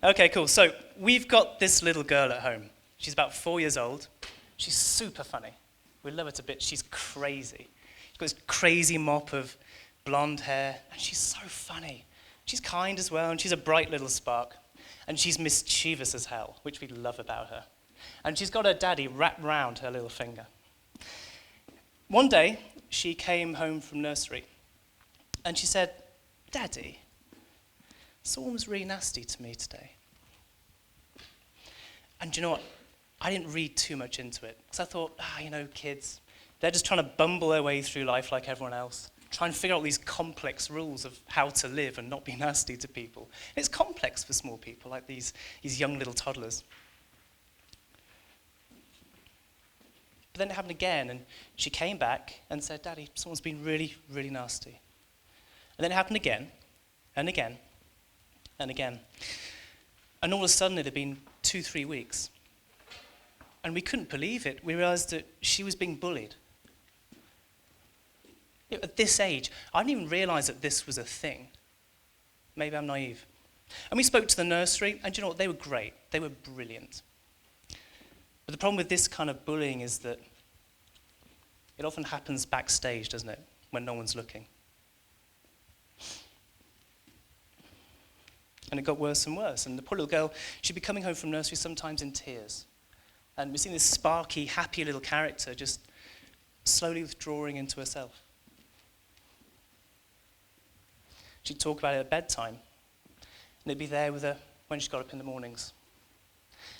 Okay, cool. So we've got this little girl at home. She's about 4 years old. She's super funny. We love her to bits. She's crazy. She's got this crazy mop of blonde hair, and she's so funny. She's kind as well, and she's a bright little spark. And she's mischievous as hell, which we love about her. And she's got her daddy wrapped round her little finger. One day, she came home from nursery, and she said, "Daddy, someone was really nasty to me today." And do you know what? I didn't read too much into it, because I thought, kids, they're just trying to bumble their way through life like everyone else, try and figure out these complex rules of how to live and not be nasty to people. And it's complex for small people, like these young little toddlers. But then it happened again, and she came back and said, "Daddy, someone's been really, really nasty." And then it happened again, and again, and again. And all of a sudden, it had been 2-3 weeks. And we couldn't believe it. We realized that she was being bullied. At this age, I didn't even realize that this was a thing. Maybe I'm naive. And we spoke to the nursery, and do you know what? They were great. They were brilliant. But the problem with this kind of bullying is that it often happens backstage, doesn't it? When no one's looking. And it got worse and worse. And the poor little girl, she'd be coming home from nursery sometimes in tears. And we've seen this sparky, happy little character just slowly withdrawing into herself. She'd talk about it at bedtime, and it'd be there with her when she got up in the mornings.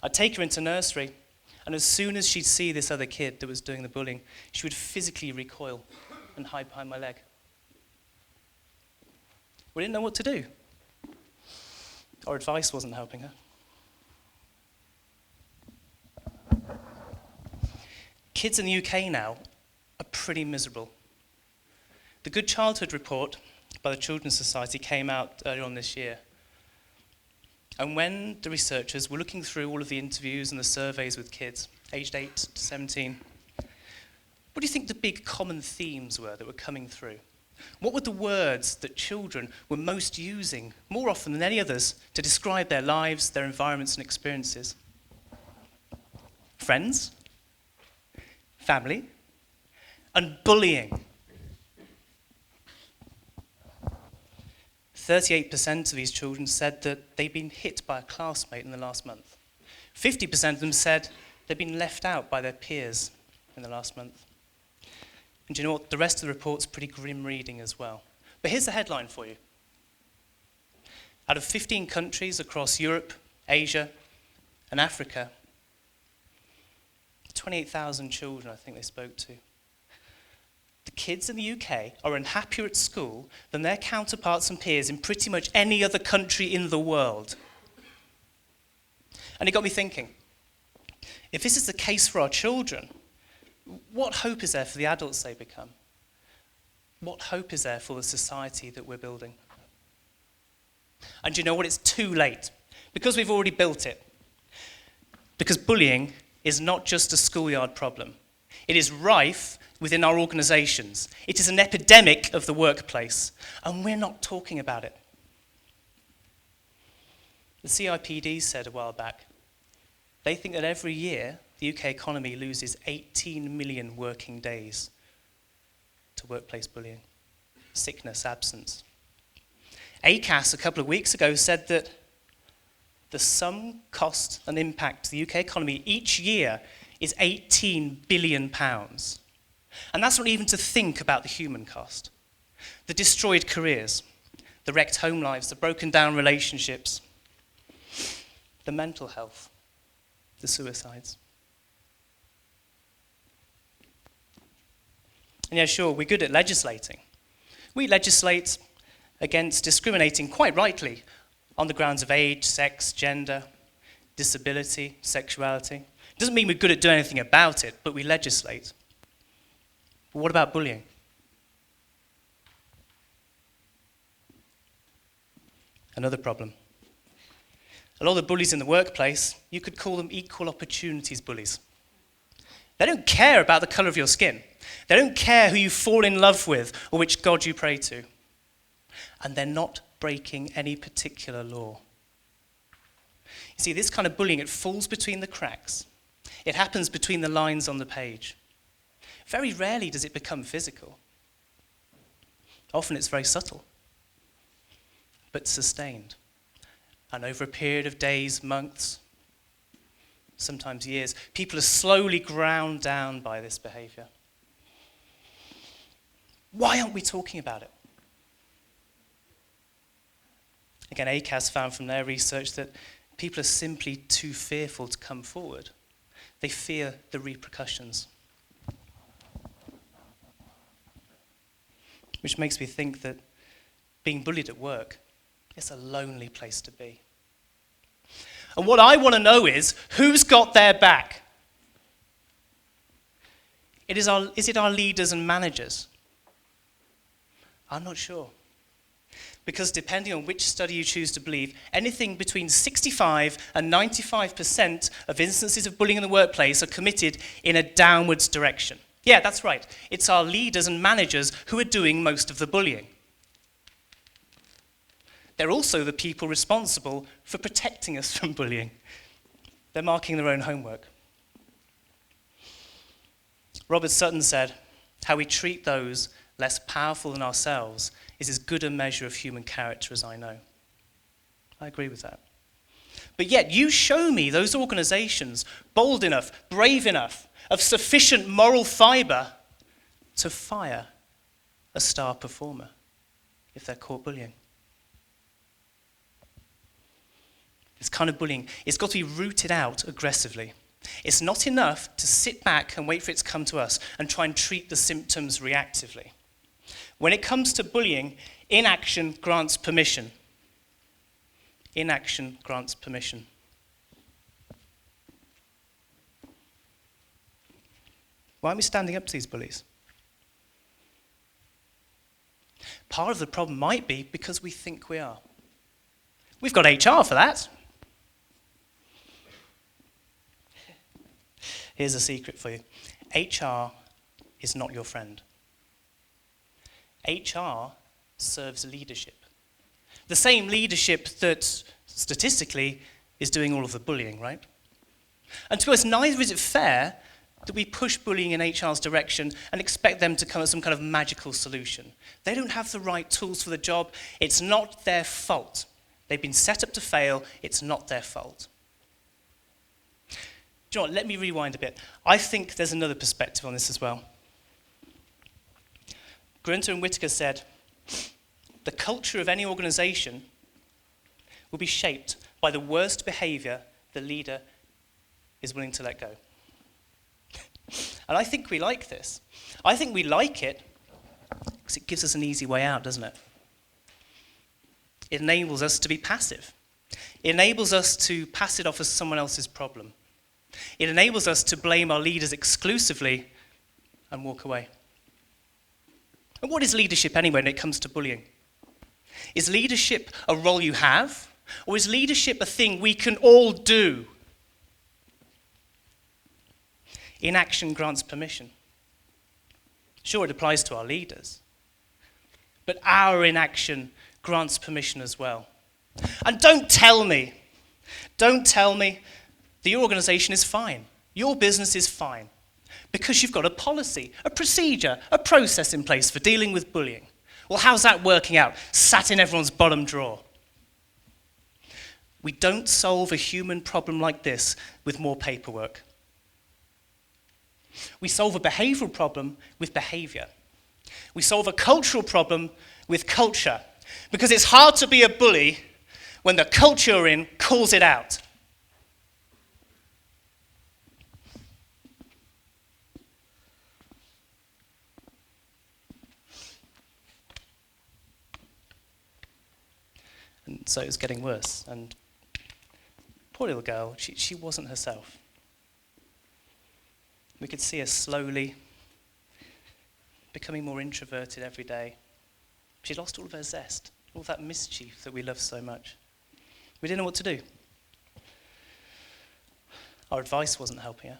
I'd take her into nursery, and as soon as she'd see this other kid that was doing the bullying, she would physically recoil and hide behind my leg. We didn't know what to do. Our advice wasn't helping her. Kids in the UK now are pretty miserable. The Good Childhood Report by the Children's Society came out earlier on this year. And when the researchers were looking through all of the interviews and the surveys with kids, aged 8 to 17, what do you think the big common themes were that were coming through? What were the words that children were most using, more often than any others, to describe their lives, their environments and experiences? Friends, family, and bullying. 38% of these children said that they'd been hit by a classmate in the last month. 50% of them said they'd been left out by their peers in the last month. And do you know what? The rest of the report's pretty grim reading as well. But here's the headline for you. Out of 15 countries across Europe, Asia, and Africa, 28,000 children, I think they spoke to. The kids in the UK are unhappier at school than their counterparts and peers in pretty much any other country in the world. And it got me thinking, if this is the case for our children, what hope is there for the adults they become? What hope is there for the society that we're building? And do you know what? It's too late, because we've already built it. Because bullying is not just a schoolyard problem. It is rife within our organizations. It is an epidemic of the workplace, and we're not talking about it. The CIPD said a while back, they think that every year the UK economy loses 18 million working days to workplace bullying, sickness, absence. ACAS a couple of weeks ago said that the sum, cost and impact to the UK economy each year is £18 billion. And that's not even to think about the human cost. The destroyed careers, the wrecked home lives, the broken down relationships, the mental health, the suicides. And yeah, sure, we're good at legislating. We legislate against discriminating, quite rightly, on the grounds of age, sex, gender, disability, sexuality. It doesn't mean we're good at doing anything about it, but we legislate. But what about bullying? Another problem. A lot of the bullies in the workplace, you could call them equal opportunities bullies. They don't care about the colour of your skin. They don't care who you fall in love with or which God you pray to. And they're not breaking any particular law. You see, this kind of bullying, it falls between the cracks. It happens between the lines on the page. Very rarely does it become physical. Often it's very subtle, but sustained. And over a period of days, months, sometimes years, people are slowly ground down by this behavior. Why aren't we talking about it? Again, ACAS found from their research that people are simply too fearful to come forward. They fear the repercussions. Which makes me think that being bullied at work is a lonely place to be. And what I want to know is, who's got their back? Is it our leaders and managers? I'm not sure. Because depending on which study you choose to believe, anything between 65 and 95% of instances of bullying in the workplace are committed in a downwards direction. Yeah, that's right. It's our leaders and managers who are doing most of the bullying. They're also the people responsible for protecting us from bullying. They're marking their own homework. Robert Sutton said, "How we treat those less powerful than ourselves is as good a measure of human character as I know." I agree with that. But yet you show me those organizations bold enough, brave enough, of sufficient moral fiber to fire a star performer if they're caught bullying. This kind of bullying, it's got to be rooted out aggressively. It's not enough to sit back and wait for it to come to us and try and treat the symptoms reactively. When it comes to bullying, inaction grants permission. Inaction grants permission. Why aren't we standing up to these bullies? Part of the problem might be because we think we are. We've got HR for that. Here's a secret for you. HR is not your friend. HR serves leadership. The same leadership that, statistically, is doing all of the bullying, right? And to us, neither is it fair that we push bullying in HR's direction and expect them to come with some kind of magical solution. They don't have the right tools for the job. It's not their fault. They've been set up to fail. It's not their fault. Do you know what? Let me rewind a bit. I think there's another perspective on this as well. Grunter and Whitaker said, the culture of any organization will be shaped by the worst behavior the leader is willing to let go. And I think we like this. I think we like it because it gives us an easy way out, doesn't it? It enables us to be passive. It enables us to pass it off as someone else's problem. It enables us to blame our leaders exclusively and walk away. And what is leadership anyway when it comes to bullying? Is leadership a role you have? Or is leadership a thing we can all do? Inaction grants permission. Sure, it applies to our leaders. But our inaction grants permission as well. And don't tell me that your organization is fine. Your business is fine. Because you've got a policy, a procedure, a process in place for dealing with bullying. Well, how's that working out? Sat in everyone's bottom drawer. We don't solve a human problem like this with more paperwork. We solve a behavioral problem with behavior. We solve a cultural problem with culture. Because it's hard to be a bully when the culture you're in calls it out. And so it was getting worse. And poor little girl, she wasn't herself. We could see her slowly becoming more introverted every day. She lost all of her zest, all of that mischief that we love so much. We didn't know what to do. Our advice wasn't helping her.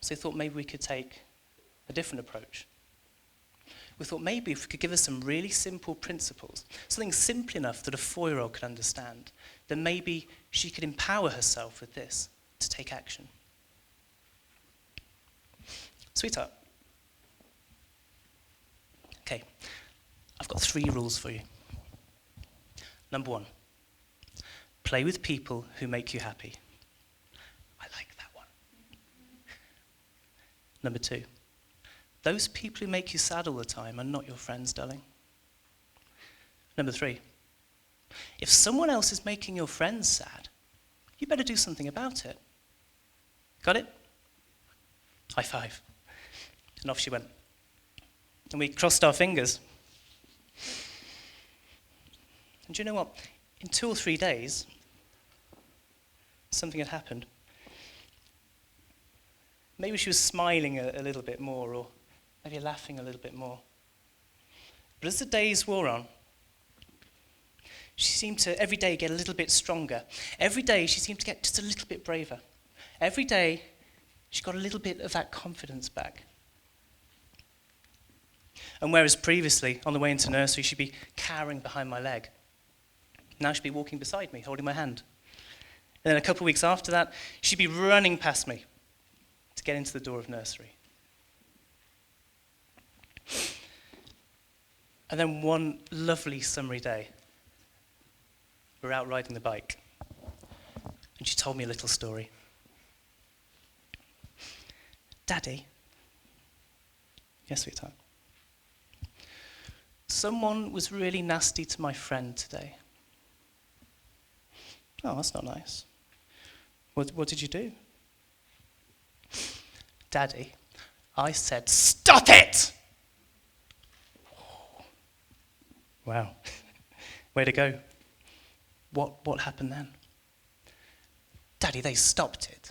So we thought maybe we could take a different approach. we thought maybe if we could give her some really simple principles, something simple enough that a 4-year-old could understand, then maybe she could empower herself with this to take action. Sweetheart. Okay, I've got 3 rules for you. Number 1, play with people who make you happy. I like that one. Number 2, those people who make you sad all the time are not your friends, darling. Number 3, if someone else is making your friends sad, you better do something about it. Got it? High five. And off she went. And we crossed our fingers. And do you know what? In 2 or 3 days, something had happened. Maybe she was smiling a little bit more, or maybe laughing a little bit more. But as the days wore on, she seemed to every day get a little bit stronger. Every day she seemed to get just a little bit braver. Every day she got a little bit of that confidence back. And whereas previously, on the way into nursery, she'd be cowering behind my leg, now she'd be walking beside me, holding my hand. And then a couple of weeks after that, she'd be running past me to get into the door of nursery. And then one lovely summery day, we were out riding the bike, and she told me a little story. Daddy, yes, sweetheart, someone was really nasty to my friend today. Oh, that's not nice. What did you do? Daddy, I said, stop it! Wow. Way to go. What happened then? Daddy, they stopped it.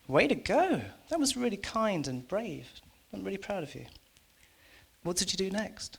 Way to go. That was really kind and brave. I'm really proud of you. What did you do next?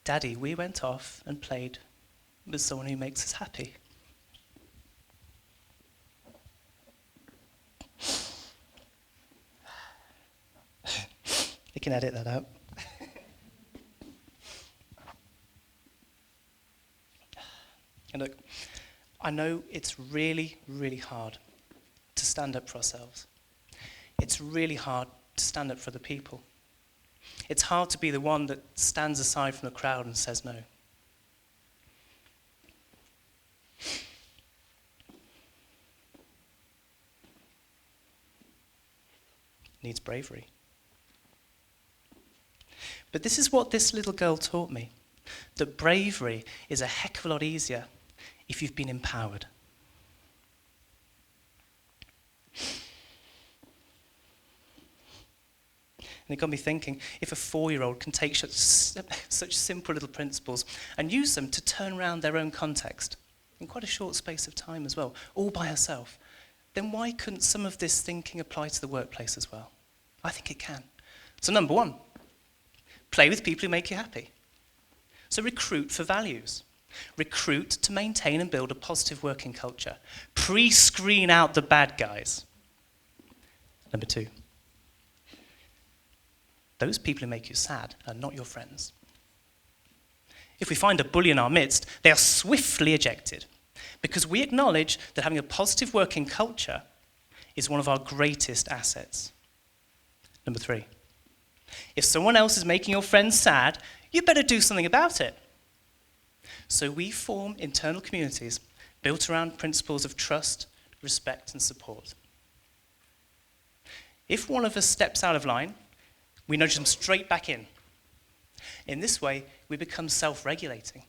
Daddy, we went off and played with someone who makes us happy. You can edit that out. And look, I know it's really, really hard to stand up for ourselves. It's really hard to stand up for the people. It's hard to be the one that stands aside from the crowd and says no. Needs bravery. But this is what this little girl taught me, that bravery is a heck of a lot easier if you've been empowered. And it got me thinking, if a 4-year-old can take such simple little principles and use them to turn around their own context in quite a short space of time as well, all by herself, then why couldn't some of this thinking apply to the workplace as well? I think it can. So number 1, play with people who make you happy. So recruit for values. Recruit to maintain and build a positive working culture. Pre-screen out the bad guys. Number 2, those people who make you sad are not your friends. If we find a bully in our midst, they are swiftly ejected, because we acknowledge that having a positive working culture is one of our greatest assets. Number 3, if someone else is making your friends sad, you better do something about it. So we form internal communities built around principles of trust, respect, and support. If one of us steps out of line, we nudge them straight back in. In this way, we become self-regulating.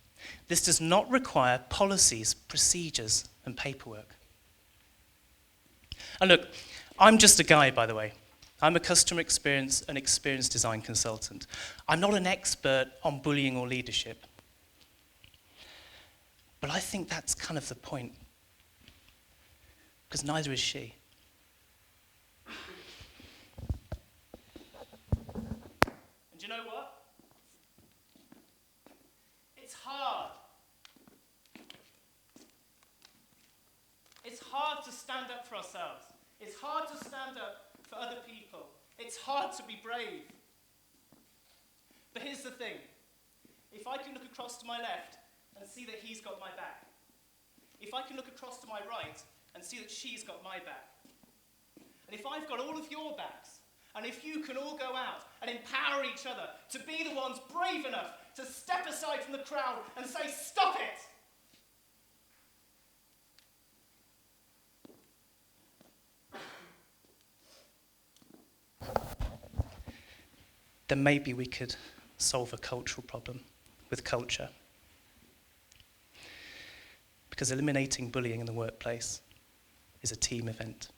This does not require policies, procedures, and paperwork. And look, I'm just a guy, by the way. I'm a customer experience and experience design consultant. I'm not an expert on bullying or leadership. But I think that's kind of the point, because neither is she. And you know what? It's hard. It's hard to stand up for ourselves. It's hard to stand up for other people. It's hard to be brave. But here's the thing. If I can look across to my left and see that he's got my back, if I can look across to my right and see that she's got my back, and if I've got all of your backs, and if you can all go out and empower each other to be the ones brave enough to step aside from the crowd and say, stop it! Then maybe we could solve a cultural problem with culture. Because eliminating bullying in the workplace is a team event.